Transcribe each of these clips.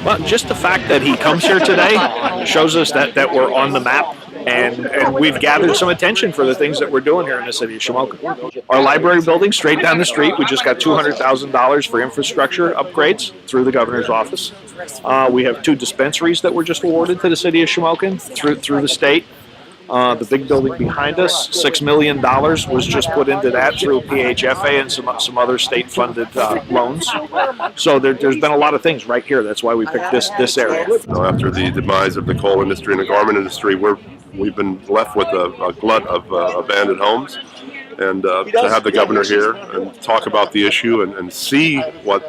Well, just the fact that he comes here today shows us that we're on the map, and we've gathered some attention for the things that we're doing here in the city of Shamokin. Our library building straight down the street, we just got $200,000 for infrastructure upgrades through the governor's office. We have 2 dispensaries that were just awarded to the city of Shamokin through the state. The big building behind us, $6 million was just put into that through PHFA and some other state-funded loans. So there's been a lot of things right here. That's why we picked this area. After the demise of the coal industry and the garment industry, we've been left with a glut of abandoned homes. And to have the governor here and talk about the issue and see what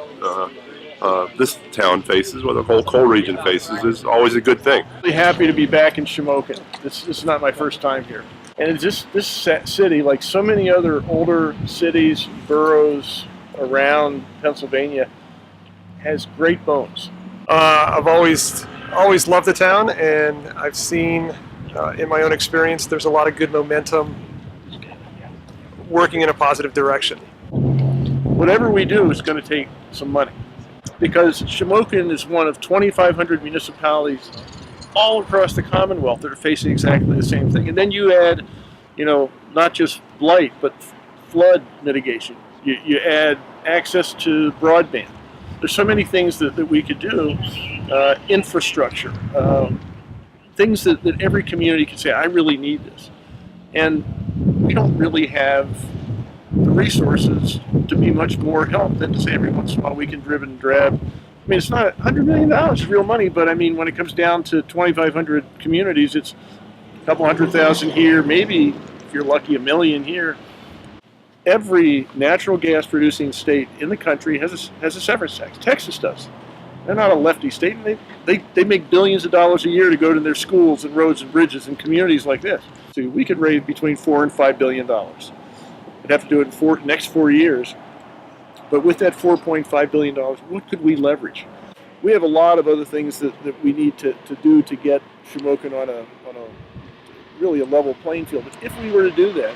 this town faces, what the whole coal region faces, is always a good thing. Really happy to be back in Shamokin. This is not my first time here. And this city, like so many other older cities, boroughs around Pennsylvania, has great bones. I've always loved the town, and I've seen in my own experience there's a lot of good momentum working in a positive direction. Whatever we do is going to take some money, because Shamokin is one of 2,500 municipalities all across the Commonwealth that are facing exactly the same thing. And then you add, not just blight, but flood mitigation. You add access to broadband. There's so many things that we could do, infrastructure, things that every community can say, I really need this. And we don't really have the resources to be much more help than to say every once in a while we can drib and drab. I mean, it's not $100 million is real money, but I mean, when it comes down to 2,500 communities, it's a couple 100,000 here, maybe if you're lucky, $1 million here. Every natural gas producing state in the country has a severance tax. Texas does. They're not a lefty state, and they make billions of dollars a year to go to their schools and roads and bridges and communities like this. So we could raise between $4 and $5 billion. We'd have to do it in the next 4 years. But with that $4.5 billion, what could we leverage? We have a lot of other things that we need to do to get Shamokin on a really a level playing field. But if we were to do that,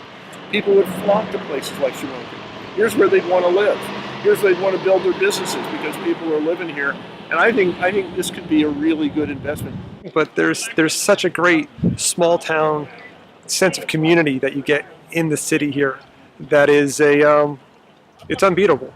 people would flock to places like Shamokin. Here's where they'd want to live. Here's where they'd want to build their businesses because people are living here. And I think this could be a really good investment. But there's such a great small town sense of community that you get in the city here that is it's unbeatable.